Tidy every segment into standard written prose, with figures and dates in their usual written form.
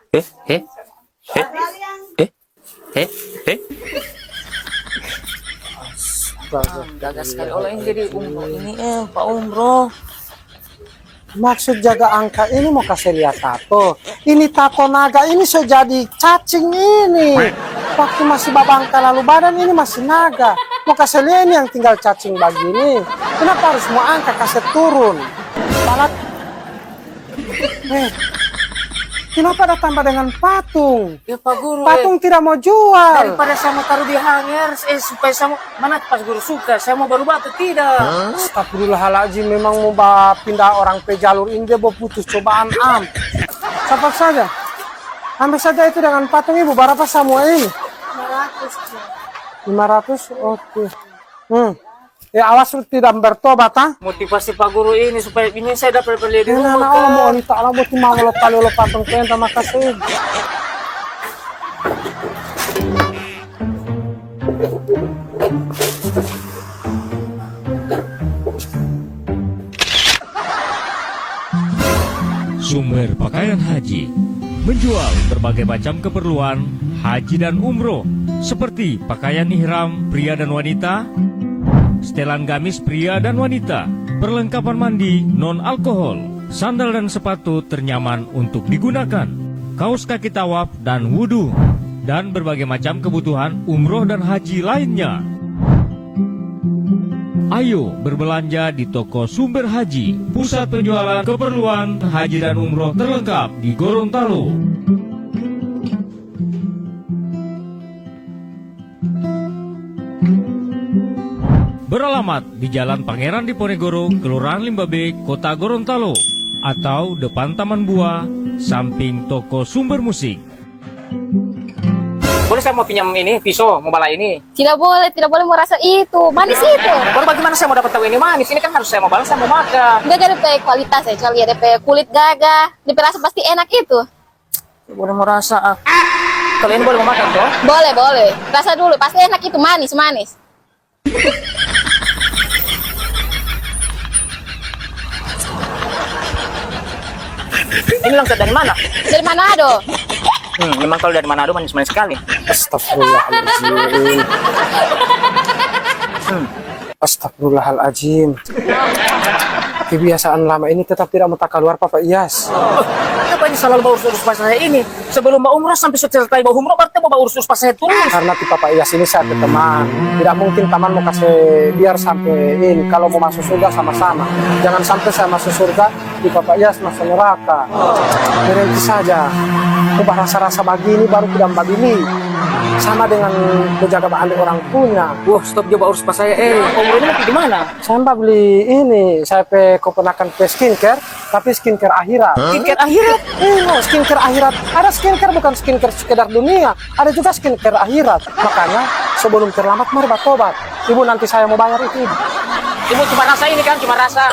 Eh, eh, eh, eh, eh, eh. Gagas sekali oleh yang jadi umroh ini, Pak Umroh. Maksud jaga angka ini mau kasih lihat tato. Ini tato naga ini so jadi cacing ini. Waktu masih babangka lalu badan ini masih naga. Mau kasih lihat ini yang tinggal cacing begini. Kenapa harus mau angka kasih turun? Balat. Kenapa ada tambah dengan patung? Ya Pak Guru, Patung tidak mau jual. daripada saya mau taruh di hanger, supaya saya mau, mana pas Guru suka, saya mau baru batu tidak. Astagfirullahaladzim, memang mau pindah orang ke jalur ini dia mau putus cobaan Cepat saja. Ambil saja itu dengan patung ibu. Berapa semua ini? 500. Oke. Ya awas lu tidak bertobat ha. Motivasi Pak Guru ini supaya ini saya dapat beli di Nah, rumah. Allah mau minta Allah buat mau lo kali lo patung penta makasih. Sumber Pakaian Haji menjual berbagai macam keperluan haji dan umroh seperti pakaian ihram pria dan wanita, setelan gamis pria dan wanita, perlengkapan mandi non-alkohol, sandal dan sepatu ternyaman untuk digunakan, kaos kaki tawaf dan wudhu, dan berbagai macam kebutuhan umroh dan haji lainnya. Ayo berbelanja di toko Sumber Haji, pusat penjualan keperluan haji dan umroh terlengkap di Gorontalo. Beralamat di Jalan Pangeran Diponegoro, Kelurahan Limbabe, Kota Gorontalo, atau depan Taman Buah, samping toko Sumber Musik. Boleh saya mau pinjam ini pisau, mau bala ini? Tidak boleh merasa itu. Manis itu. Baru bagaimana saya mau dapat tahu ini manis? Ini kan harus saya mau bala, saya mau makan. Enggak ada DP kualitas ya, coba lihat DP kulit gagah. DP rasa pasti enak itu. Boleh mau rasa. Kalian boleh mau makan toh? Boleh. Rasa dulu, pasti enak itu, manis. Ini langsung dari mana? Dari Manado. Memang kalau dari Manado manis-manis sekali. Astagfirullahaladzim. Astagfirullahaladzim. Kebiasaan lama ini tetap tidak mau keluar Papa Iyas. Kenapa ini selalu bawa urus pas saya ini? Sebelum Mbak Umroh sampai selesai bawa umroh, berarti mau bawa urus pas saya terus. Karena di Papa Iyas ini saya teman. Tidak mungkin taman mau kasih biar sampai ini. Kalau mau masuk surga sama-sama. Jangan sampai saya masuk surga, di Papa Iyas masuk neraka. Berhenti saja. Ubah rasa-rasa begini baru tidak begini. Sama dengan menjaga adik orang punya. Wah, stop dia bawa urus pas saya. Umroh ini mau di mana? Saya mbak beli ini. Saya keponakan ke skincare, tapi skincare akhirat. Tiket akhirat. Skincare akhirat. Ada skincare bukan skincare sekedar dunia. Ada juga skincare akhirat. Makanya sebelum terlambat mari bertobat. Ibu nanti saya mau bayar itu. Ibu cuma rasa ini kan, cuma rasa.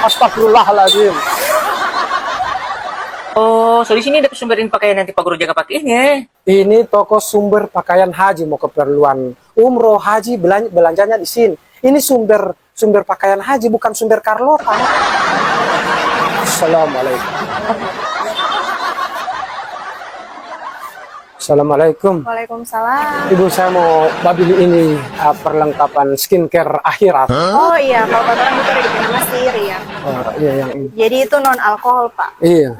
Astagfirullahaladzim. Oh, so di sini ada sumberin pakaian nanti Pak Guru jaga pakai ini. Ini toko Sumber Pakaian Haji, mau keperluan umroh haji belanjanya di sini. Ini sumber pakaian haji bukan sumber Carlota. Assalamualaikum. Assalamualaikum. Waalaikumsalam. Ibu saya mau beli ini perlengkapan skincare akhirat. Oh iya, kalau kata orang itu ada di nama siri ya. Oh, iya yang ini. Jadi itu non alkohol Pak. Iya.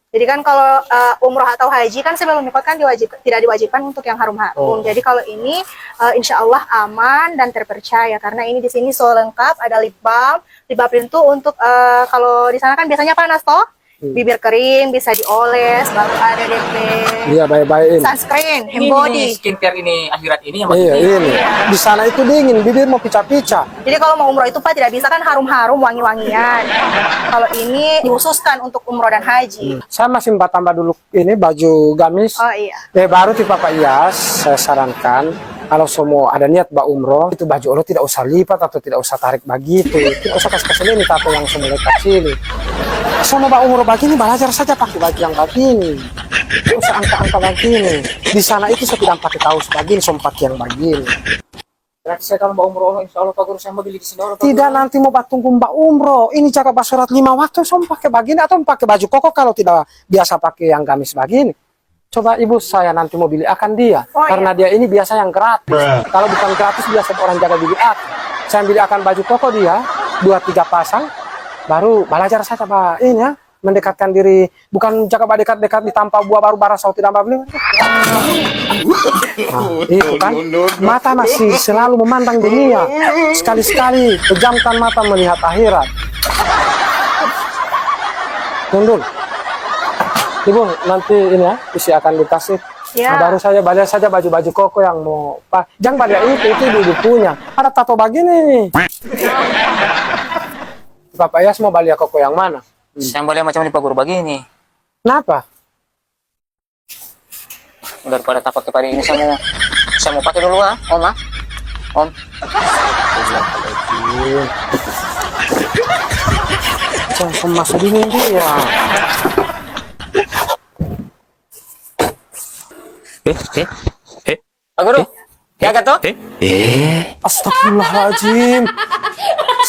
Jadi kan kalau umroh atau haji kan sebelum mikot kan tidak diwajibkan untuk yang harum-harum. Jadi kalau ini insya Allah aman dan terpercaya karena ini di sini so lengkap, ada lip balm. Lip balm itu untuk kalau di sana kan biasanya panas toh. Bibir kering bisa dioles, baru ada DP. Iya, baik-baikin. Sunscreen, hand Ini body. skincare ini akhirat ini yang Iya, maksudnya. ini. Di sana itu dingin, bibir mau pica-pica. Jadi kalau mau umroh itu Pak tidak bisa kan harum-harum, wangi-wangian. Kalau ini dikhususkan untuk umroh dan haji. Saya masih tambah dulu ini baju gamis. Oh iya. Baru di Papa Iyas, saya sarankan kalau semua ada niat umroh itu baju Allah tidak usah lipat atau tidak usah tarik begitu. Tidak usah kasih ini tato yang semula kecil. Semua umroh begini belajar saja pakai baju yang begini. Tidak usah angka-angka begini. Di sana itu saya tidak pakai kaos begini, sempat yang begini. Berarti saya kalau mau umroh, insya Allah Pak Guru saya mau beli di sini. Pak Tidak, Guru. nanti mau tunggu Mbak umroh. Ini jaga sholat 5 waktu, so pakai begini atau pakai baju koko kalau tidak biasa pakai yang gamis begini. Coba ibu saya nanti mau beli akan dia, karena dia ini biasa yang gratis. Kalau bukan gratis biasa orang jaga beli akan. Saya beli akan baju koko dia 2-3 pasang, baru belajar saja Pak ini ya, mendekatkan diri, bukan jaga dekat-dekat ditampak buah baru barang sau tidak beli. Nah, itu kan mata masih selalu memandang dunia, sekali-sekali pejamkan mata melihat akhirat. Tundul. Ibu, nanti ini ya, isi akan dikasih. Ya. Nah, baru saja balik saja baju-baju koko yang mau Pak. Jangan balik itu ibu punya. Ada tato begini nih. Bapak Yas mau balik koko yang mana? Saya boleh macam ini Pak Guru begini. Kenapa? Daripada tak pakai pada ini saya mau pakai dulu Om ah. Om. Jangan masa dingin dia. Pak Guru. Ya kan tuh? Astagfirullahaladzim.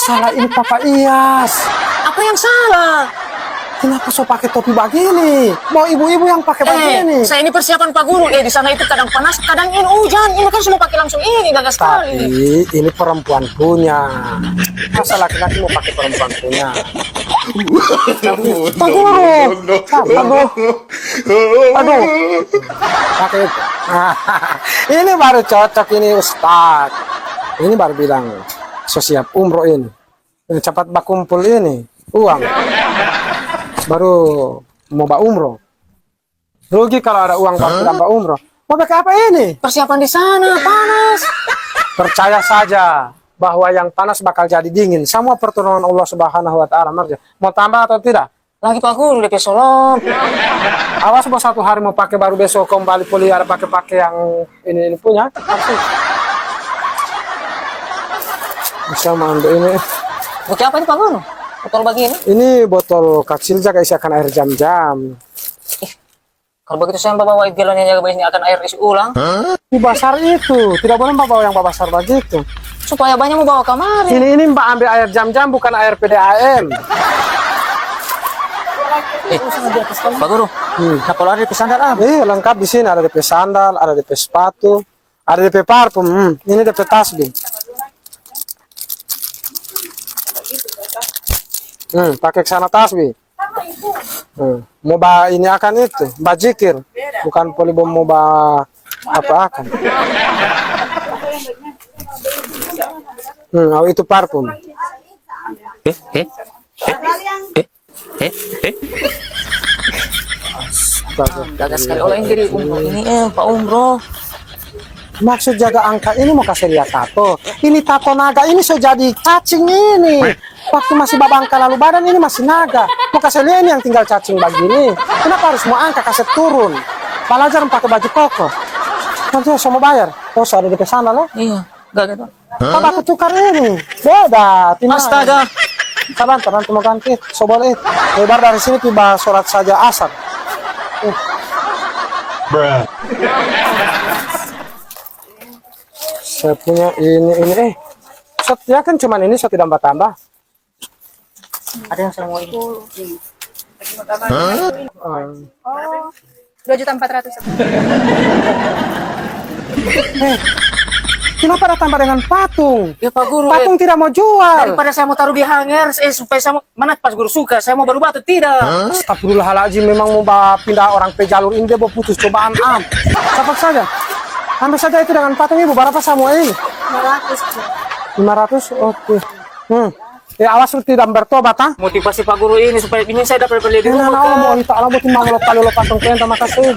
Salah ini Papa Iyas. Apa yang salah? Kenapa so pakai topi begini? Mau ibu-ibu yang pakai begini? Saya ini persiapan Pak Guru. Di sana itu kadang panas, kadang ini hujan. Ini kan semua pakai langsung ini, gagas sekali. Tapi ini perempuan punya. Masa laki-laki mau pakai perempuan punya? Pak Guru. Aduh. Pakai itu. Ini baru cocok ini Ustaz. Ini baru bilang so siap umroh ini. Cepat bakumpul ini uang. Baru mau umroh. Rugi kalau ada uang baru tambah umroh. Mau pakai apa ini? Persiapan di sana panas. Percaya saja bahwa yang panas bakal jadi dingin. Semua pertolongan Allah Subhanahu wa taala marja. Mau tambah atau tidak? Lagi Pak Guru DP Solom. Awas bos 1 hari mau pakai baru besok kembali pelihara pakai yang ini punya. Bisa ambil ini. Pakai apa ini Pak Guru? Botol begini? Ini botol kecil jaga isi akan air jam-jam. Kalau begitu saya bawa galonnya jaga ini akan air isi ulang. Di pasar itu tidak boleh bawa yang pasar begitu. Supaya banyak mau bawa kamar. Ini Mbak ambil air jam-jam bukan air PDAM. Pak Guru. Nah kalau ada DP sandal Lengkap di sini ada DP sandal, ada DP sepatu, ada DP parfum. Ini DP tasbih. Pakai kesana tasbih. Mau ini akan itu, bajikir, bukan polybom mau apa akan. Itu parfum. Gagas sekali oleh jadi umroh ini Pak Umroh. Maksud jaga angka ini mau kasih lihat tato. Ini tato naga ini so jadi cacing ini. Waktu masih babangka lalu badan ini masih naga. Mau kasih lihat ini yang tinggal cacing begini. Kenapa harus mau angka kasih turun? Belajar pakai baju koko. Nanti semua bayar. Oh, so ada di sana loh. Iya, gak gitu. Apa aku tukar ini? Beda. Astaga. Sabar, nanti mau ganti. So boleh. Lebar dari sini tiba sholat saja asar. Saya punya ini ya kan cuman ini saya tidak tambah. Ada yang saya mau ini. 2.400.000. Kenapa ada tambah dengan patung? Ya Pak Guru. Patung tidak mau jual. Daripada saya mau taruh di hanger, supaya saya mau, mana Pak Guru suka, saya mau baru batu tidak. Astagfirullahaladzim, memang mau pindah orang pe jalur ini dia mau putus cobaan Cepat saja. Ambil saja itu dengan patung ibu. Berapa semua ini? 500. 500? Oke. Awas lu tidak bertobat Motivasi Pak Guru ini supaya ingin saya dapat beli di rumah. Allah mau Allah mau timbang lo patung kalian. Terima kasih.